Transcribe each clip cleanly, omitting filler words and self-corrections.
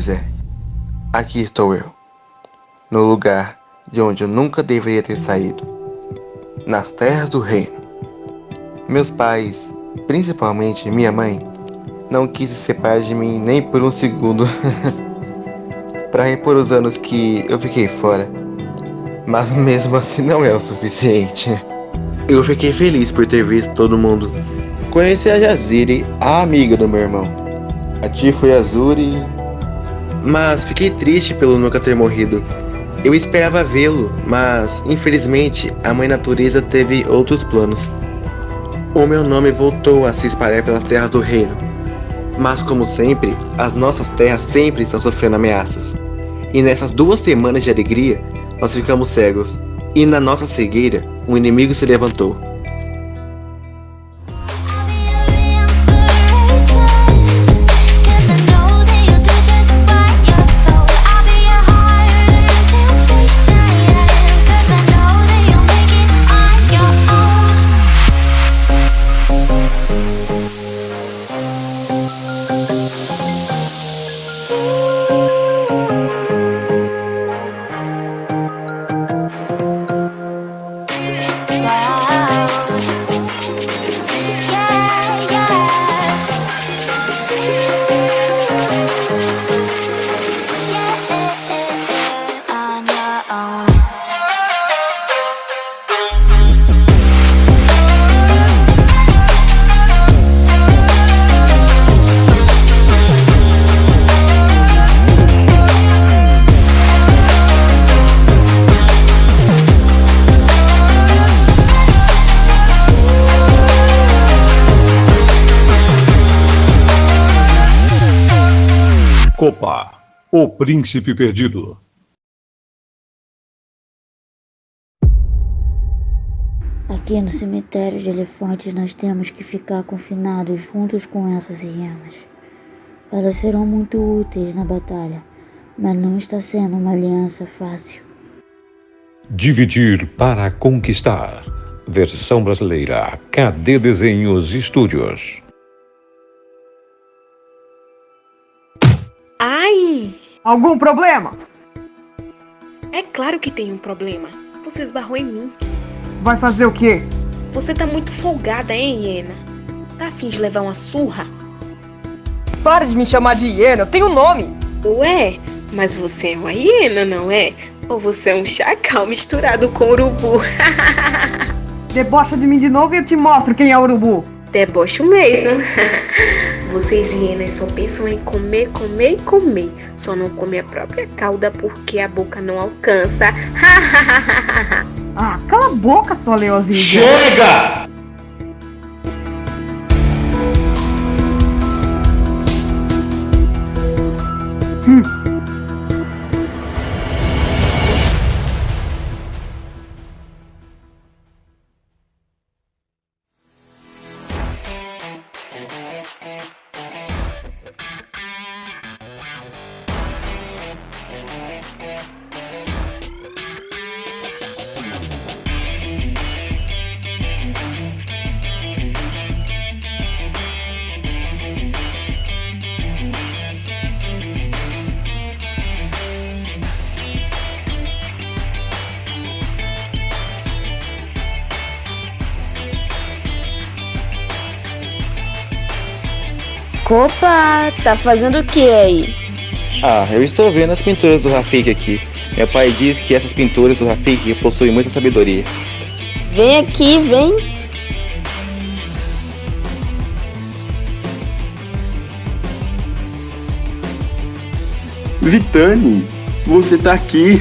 Pois é, aqui estou eu, no lugar de onde eu nunca deveria ter saído, nas terras do reino. Meus pais, principalmente minha mãe, não quis se separar de mim nem por um segundo para repor os anos que eu fiquei fora, mas mesmo assim não é o suficiente. Eu fiquei feliz por ter visto todo mundo. Conheci a Jazire, a amiga do meu irmão. A tia foi Azuri, mas fiquei triste pelo nunca ter morrido. Eu esperava vê-lo, mas infelizmente a mãe natureza teve outros planos. O meu nome voltou a se espalhar pelas terras do reino, mas como sempre, as nossas terras sempre estão sofrendo ameaças. E nessas 2 semanas de alegria, nós ficamos cegos, e na nossa cegueira, um inimigo se levantou. Copa, o príncipe perdido. Aqui no cemitério de elefantes nós temos que ficar confinados juntos com essas hienas. Elas serão muito úteis na batalha, mas não está sendo uma aliança fácil. Dividir para conquistar. Versão brasileira. KD Desenhos Estúdios. Ai! Algum problema? É claro que tem um problema. Você esbarrou em mim. Vai fazer o quê? Você tá muito folgada, hein, hiena? Tá afim de levar uma surra? Para de me chamar de hiena, eu tenho nome! Ué, mas você é uma hiena, não é? Ou você é um chacal misturado com urubu? Debocha de mim de novo e eu te mostro quem é urubu. Debocho mesmo. Vocês hienas só pensam em comer, comer e comer. Só não come a própria cauda porque a boca não alcança. Ah, cala a boca, sua leozinha. Chega! Opa, tá fazendo o que aí? Ah, eu estou vendo as pinturas do Rafik aqui. Meu pai diz que essas pinturas do Rafik possuem muita sabedoria. Vem aqui, vem. Vitani, você tá aqui.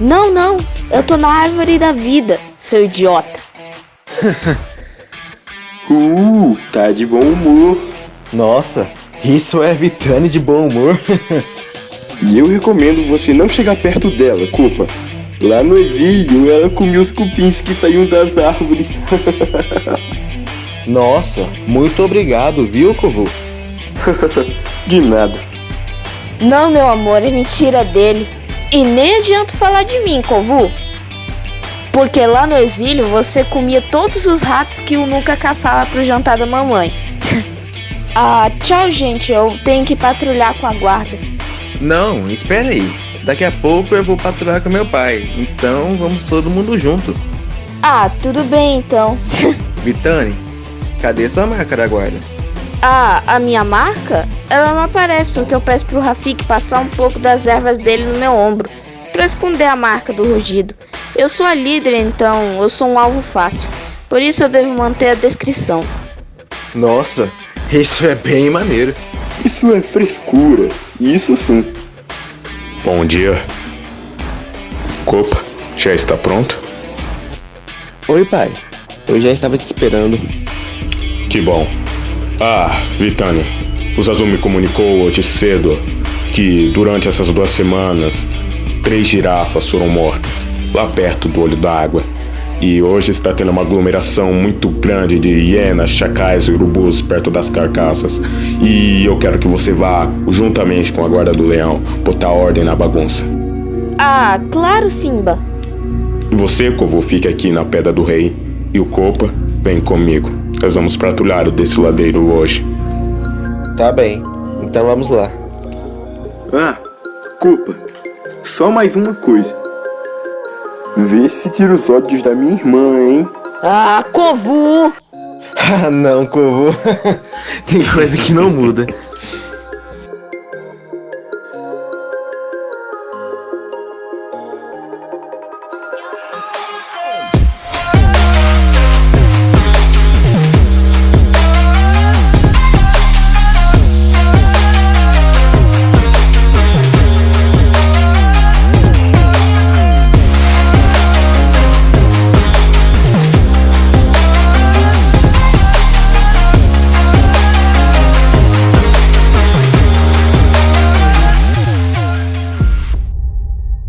Não, eu tô na árvore da vida, seu idiota. Tá de bom humor. Nossa, isso é Vitani de bom humor. E eu recomendo você não chegar perto dela, Copa. Lá no exílio, ela comia os cupins que saíam das árvores. Nossa, muito obrigado, viu, Kovu? De nada. Não, meu amor, é mentira dele. E nem adianta falar de mim, Kovu. Porque lá no exílio você comia todos os ratos que o Nuka caçava pro jantar da mamãe. Ah, tchau, gente. Eu tenho que patrulhar com a guarda. Não, espera aí. Daqui a pouco eu vou patrulhar com meu pai. Então vamos todo mundo junto. Ah, tudo bem então. Vitane, cadê sua marca da guarda? Ah, a minha marca? Ela não aparece porque eu peço pro Rafik passar um pouco das ervas dele no meu ombro, pra esconder a marca do rugido. Eu sou a líder, então eu sou um alvo fácil. Por isso eu devo manter a descrição. Nossa, isso é bem maneiro. Isso é frescura, isso sim. Bom dia. Copa, já está pronto? Oi, pai. Eu já estava te esperando. Que bom. Ah, Vitane, o Zazu me comunicou hoje cedo que durante essas 2 semanas 3 girafas foram mortas lá perto do olho d'água. E hoje está tendo uma aglomeração muito grande de hienas, chacais e urubus perto das carcaças. E eu quero que você vá, juntamente com a guarda do leão, botar ordem na bagunça. Ah, claro, Simba. E você, Kovu, fique aqui na Pedra do Rei. E o Copa, vem comigo. Nós vamos patrulhar o desfiladeiro hoje. Tá bem, então vamos lá. Ah, Copa, só mais uma coisa. Vê se tira os ódios da minha irmã, hein? Ah, Kovu! Ah, não, Kovu. Tem coisa que não muda.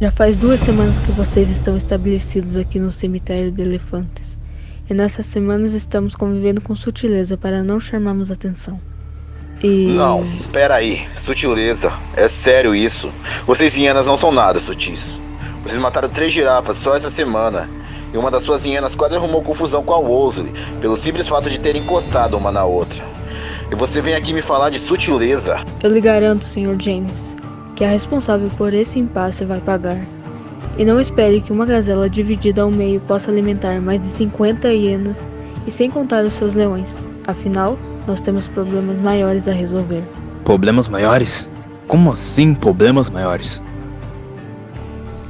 Já faz 2 semanas que vocês estão estabelecidos aqui no cemitério de elefantes. E nessas semanas estamos convivendo com sutileza para não chamarmos atenção. Não, peraí, sutileza. É sério isso. Vocês hienas não são nada sutis. Vocês mataram 3 girafas só essa semana. E uma das suas hienas quase arrumou confusão com a Wolseley, pelo simples fato de terem encostado uma na outra. E você vem aqui me falar de sutileza? Eu lhe garanto, Sr. James, que a responsável por esse impasse vai pagar. E não espere que uma gazela dividida ao meio possa alimentar mais de 50 hienas, e sem contar os seus leões. Afinal, nós temos problemas maiores a resolver. Problemas maiores? Como assim problemas maiores?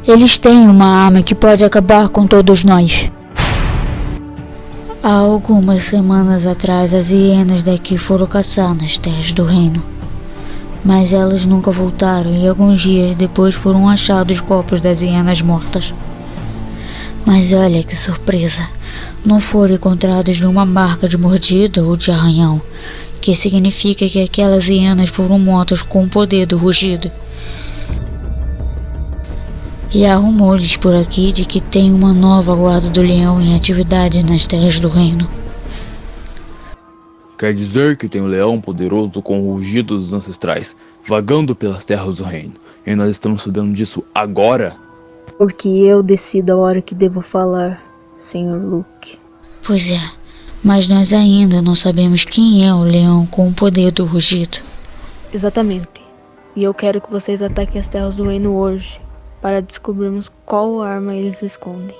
Eles têm uma arma que pode acabar com todos nós. Há algumas semanas atrás, as hienas daqui foram caçar nas terras do reino. Mas elas nunca voltaram e alguns dias depois foram achados corpos das hienas mortas. Mas olha que surpresa, não foram encontrados nenhuma marca de mordida ou de arranhão, que significa que aquelas hienas foram mortas com o poder do rugido. E há rumores por aqui de que tem uma nova guarda do leão em atividade nas terras do reino. Quer dizer que tem um leão poderoso com o rugido dos ancestrais, vagando pelas terras do reino, e nós estamos sabendo disso agora? Porque eu decido a hora que devo falar, Sr. Luke. Pois é, mas nós ainda não sabemos quem é o leão com o poder do rugido. Exatamente. E eu quero que vocês ataquem as terras do reino hoje, para descobrirmos qual arma eles escondem.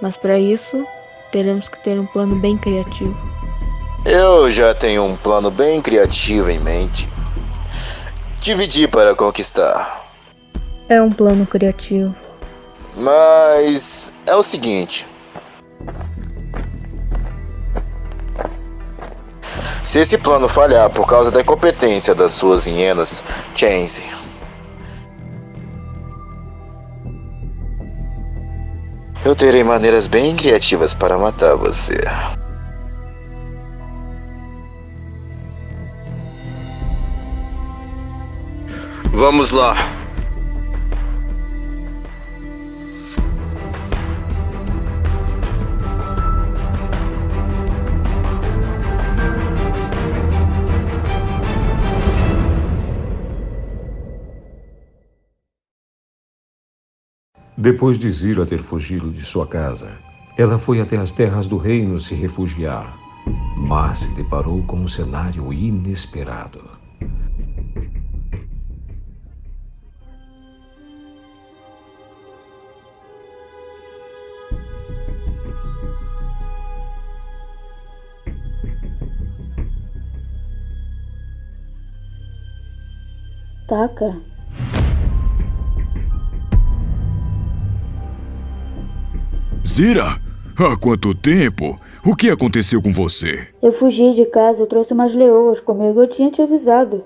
Mas para isso, teremos que ter um plano bem criativo. Eu já tenho um plano bem criativo em mente. Dividir para conquistar. É um plano criativo. Mas é o seguinte. Se esse plano falhar por causa da incompetência das suas hienas, Chance, eu terei maneiras bem criativas para matar você. Vamos lá. Depois de Zila ter fugido de sua casa, ela foi até as terras do reino se refugiar, mas se deparou com um cenário inesperado. Taka. Zira, há quanto tempo? O que aconteceu com você? Eu fugi de casa e trouxe umas leoas comigo, eu tinha te avisado.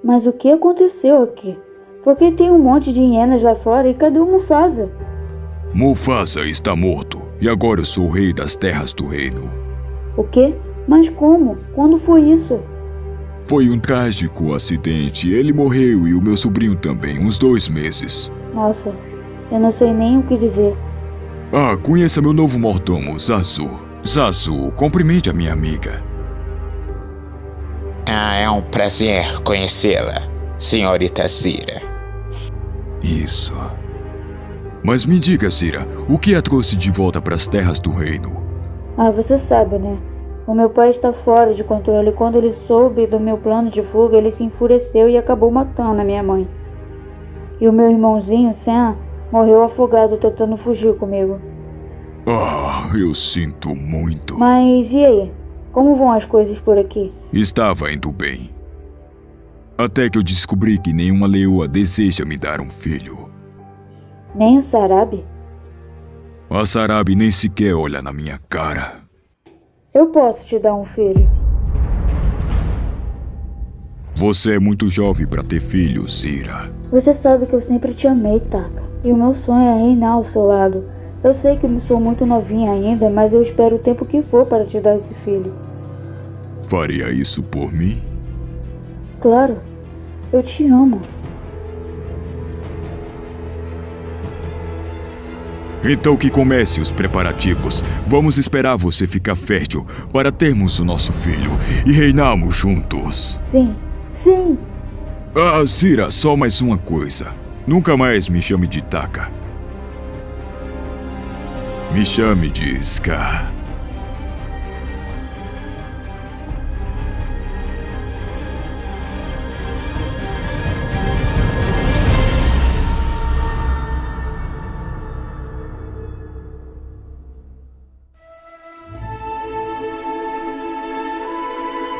Mas o que aconteceu aqui? Porque tem um monte de hienas lá fora e cadê o Mufasa? Mufasa está morto e agora eu sou o rei das terras do reino. O quê? Mas como? Quando foi isso? Foi um trágico acidente. Ele morreu e o meu sobrinho também, uns 2 meses. Nossa, eu não sei nem o que dizer. Ah, conheça meu novo mordomo, Zazu. Zazu, cumprimente a minha amiga. Ah, é um prazer conhecê-la, senhorita Zira. Isso. Mas me diga, Zira, o que a trouxe de volta para as terras do reino? Ah, você sabe, né? O meu pai está fora de controle. Quando ele soube do meu plano de fuga, ele se enfureceu e acabou matando a minha mãe. E o meu irmãozinho, Sam, morreu afogado tentando fugir comigo. Ah, eu sinto muito. Mas e aí? Como vão as coisas por aqui? Estava indo bem. Até que eu descobri que nenhuma leoa deseja me dar um filho. Nem a Sarabi? A Sarabi nem sequer olha na minha cara. Eu posso te dar um filho. Você é muito jovem para ter filhos, Zira. Você sabe que eu sempre te amei, Taka. E o meu sonho é reinar ao seu lado. Eu sei que eu sou muito novinha ainda, mas eu espero o tempo que for para te dar esse filho. Faria isso por mim? Claro. Eu te amo. Então que comece os preparativos. Vamos esperar você ficar fértil para termos o nosso filho e reinarmos juntos. Sim, sim. Ah, Zira, só mais uma coisa. Nunca mais me chame de Taka. Me chame de Scar.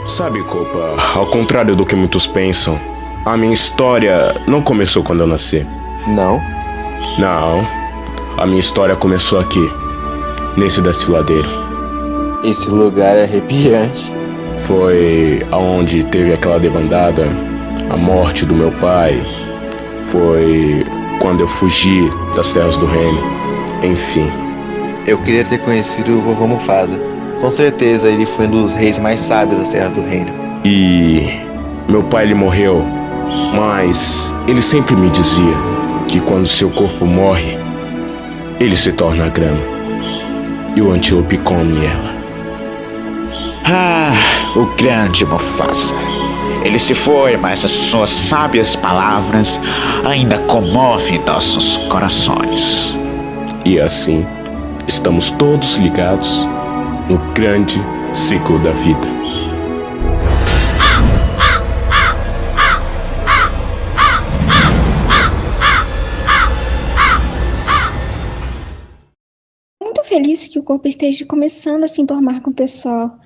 Sabe, Copa, ao contrário do que muitos pensam, a minha história não começou quando eu nasci. Não? Não. A minha história começou aqui, nesse destiladeiro. Esse lugar é arrepiante. Foi aonde teve aquela debandada, a morte do meu pai. Foi quando eu fugi das terras do reino. Enfim. Eu queria ter conhecido o vovô Mufasa. Com certeza ele foi um dos reis mais sábios das terras do reino. E meu pai, ele morreu, mas ele sempre me dizia que quando seu corpo morre, ele se torna grama. E o antílope come ela. Ah, o grande Mufasa. Ele se foi, mas as suas sábias palavras ainda comovem nossos corações. E assim, estamos todos ligados no grande ciclo da vida. Muito feliz que o corpo esteja começando a se enturmar com o pessoal.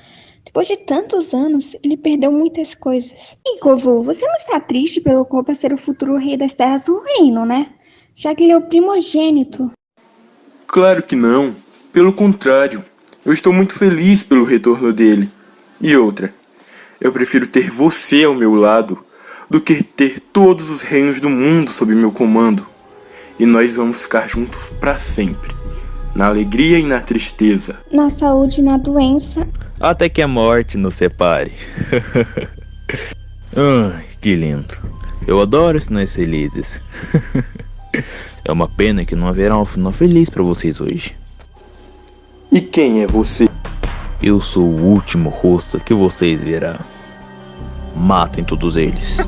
Depois de tantos anos, ele perdeu muitas coisas. E, Kovu, você não está triste pelo corpo ser o futuro rei das terras do reino, né? Já que ele é o primogênito. Claro que não. Pelo contrário. Eu estou muito feliz pelo retorno dele. E outra, eu prefiro ter você ao meu lado do que ter todos os reinos do mundo sob meu comando. E nós vamos ficar juntos para sempre. Na alegria e na tristeza. Na saúde e na doença. Até que a morte nos separe. Ai, que lindo. Eu adoro sinais felizes. É uma pena que não haverá um final feliz para vocês hoje. E quem é você? Eu sou o último rosto que vocês verão. Matem todos eles.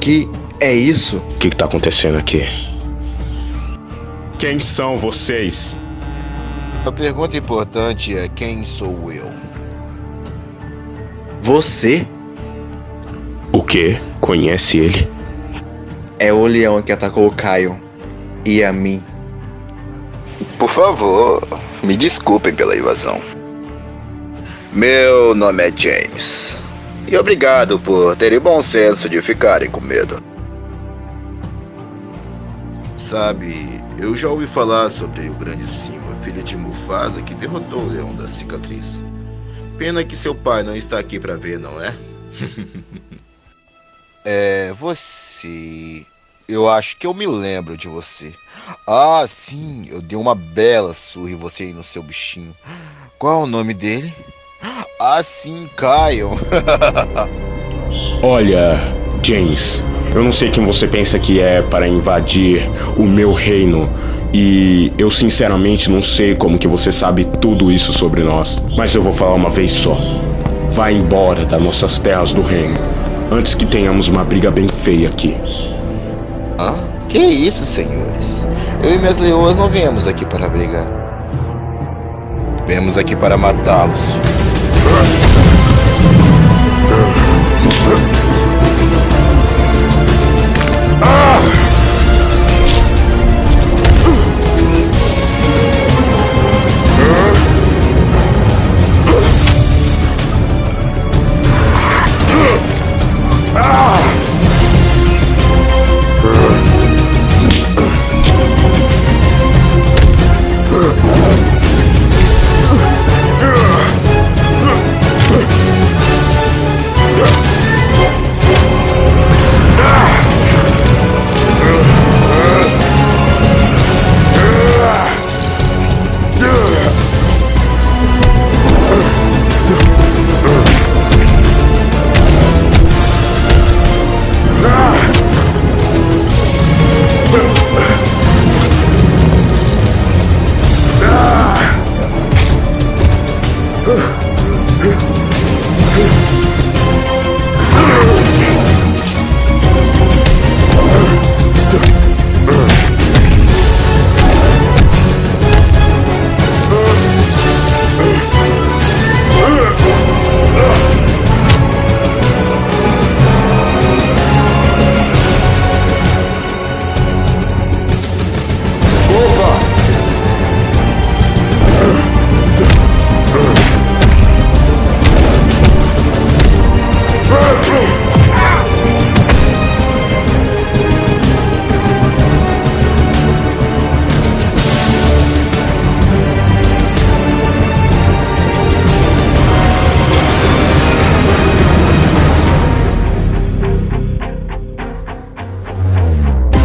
Que é isso? O que tá acontecendo aqui? Quem são vocês? A pergunta importante é: quem sou eu? Você O quê? Conhece ele? é o leão que atacou o Caio e a mim. Por favor, me desculpem pela invasão. Meu nome é James. E obrigado por terem bom senso de ficarem com medo. Sabe, eu já ouvi falar sobre o grande Simba, filho de Mufasa, que derrotou o Leão da Cicatriz. Pena que seu pai não está aqui pra ver, não é? Você... Eu acho que eu me lembro de você. Ah, sim, eu dei uma bela surra em você aí no seu bichinho. Qual é o nome dele? Ah, sim, Caio. Olha, James, eu não sei quem você pensa que é para invadir o meu reino. E eu sinceramente não sei como que você sabe tudo isso sobre nós. Mas eu vou falar uma vez só. Vá embora das nossas terras do reino, antes que tenhamos uma briga bem feia aqui. Hã? Que isso, senhores? Eu e minhas leoas não viemos aqui para brigar. Viemos aqui para matá-los.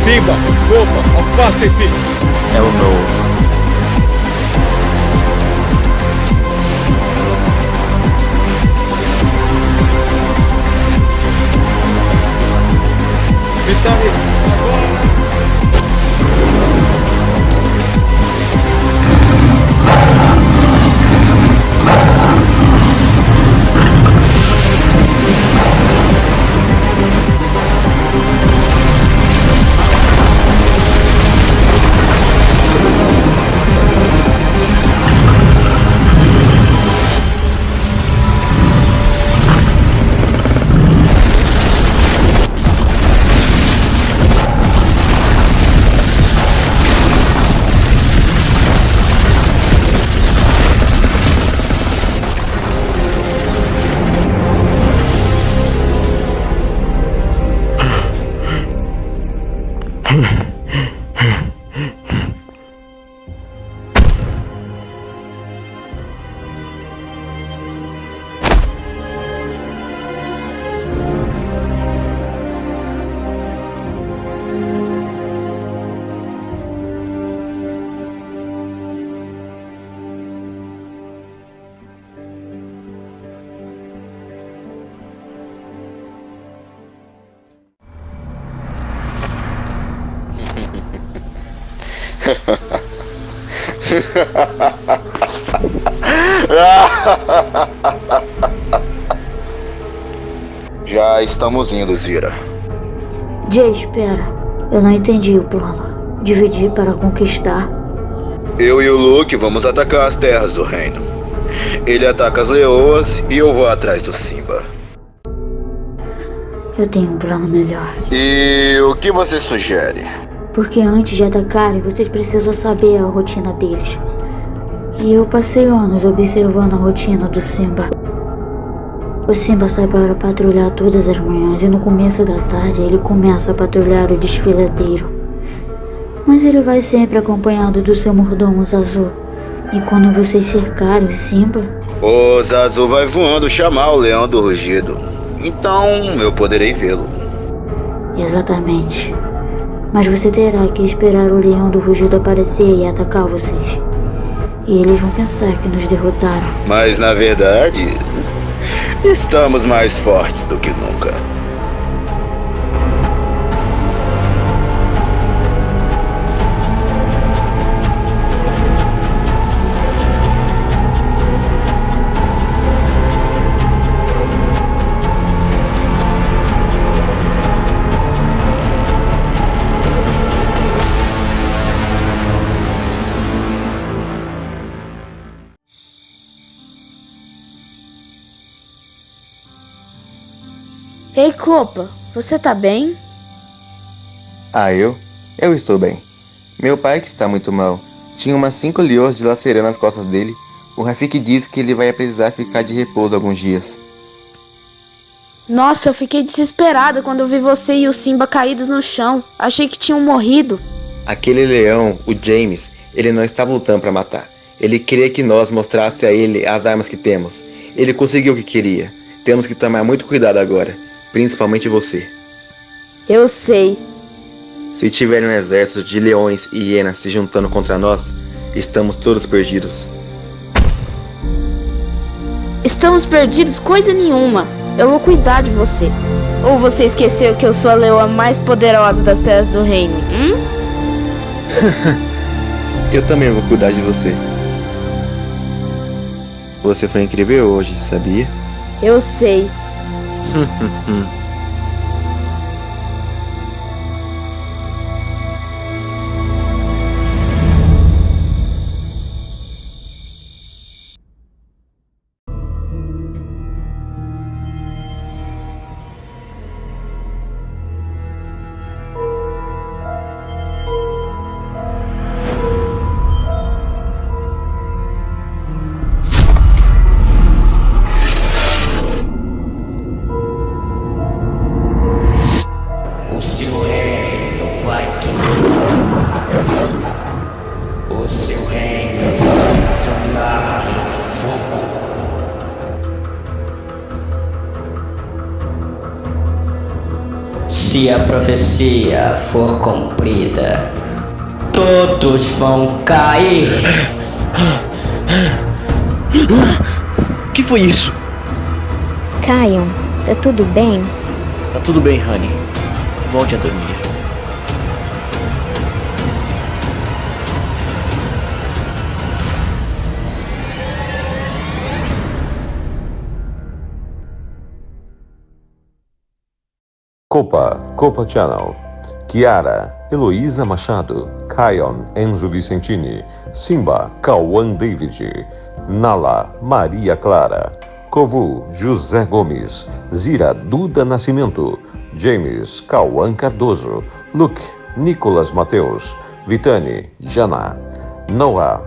Simba, Opa, afaste-se! É o meu. Vitale, agora! Já estamos indo, Zira. Jay, espera. Eu não entendi o plano. Dividir para conquistar? Eu e o Luke vamos atacar as terras do reino. Ele ataca as leoas e eu vou atrás do Simba. Eu tenho um plano melhor. E o que você sugere? Porque antes de atacarem, vocês precisam saber a rotina deles. E eu passei anos observando a rotina do Simba. O Simba sai para patrulhar todas as manhãs e no começo da tarde ele começa a patrulhar o desfiladeiro. Mas ele vai sempre acompanhado do seu mordomo Zazu. E quando vocês cercarem o Simba... O Zazu vai voando chamar o leão do rugido. Então eu poderei vê-lo. Exatamente. Mas você terá que esperar o leão do rugido aparecer e atacar vocês. E eles vão pensar que nos derrotaram. Mas na verdade, estamos mais fortes do que nunca. Ei, Copa, você tá bem? Eu estou bem. Meu pai, que está muito mal, tinha umas 5 leões dilacerando as costas dele. O Rafik disse que ele vai precisar ficar de repouso alguns dias. Nossa, eu fiquei desesperada quando eu vi você e o Simba caídos no chão. Achei que tinham morrido. Aquele leão, o James, ele não está voltando para matar. Ele queria que nós mostrássemos a ele as armas que temos. Ele conseguiu o que queria. Temos que tomar muito cuidado agora. Principalmente você. Eu sei. Se tiver um exército de leões e hienas se juntando contra nós, estamos todos perdidos. Estamos perdidos coisa nenhuma. Eu vou cuidar de você. Ou você esqueceu que eu sou a leoa mais poderosa das terras do reino, Eu também vou cuidar de você. Você foi incrível hoje, sabia? Eu sei. O seu reino vai queimar. O seu reino vai tornar no fogo. Se a profecia for cumprida, todos vão cair. O que foi isso? Kion, tá tudo bem? Tá tudo bem, Honey. Volte a dormir. Copa Channel. Kiara, Heloísa Machado, Kion, Enzo Vicentini, Simba, Cauã David, Nala, Maria Clara, Kovu, José Gomes, Zira, Duda Nascimento, James, Cauã Cardoso, Luke, Nicolas Mateus, Vitani, Jana, Noah,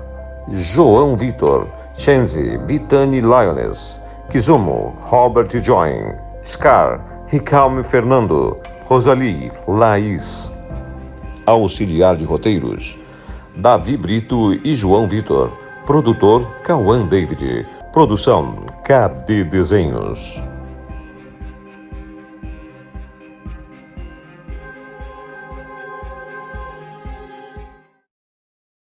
João Vitor, Chenzi, Vitani Lioness, Kizumo, Robert Join, Scar, Ricalme Fernando, Rosalie, Laís. Auxiliar de roteiros, Davi Brito e João Vitor. Produtor, Cauã David. Produção, KD Desenhos.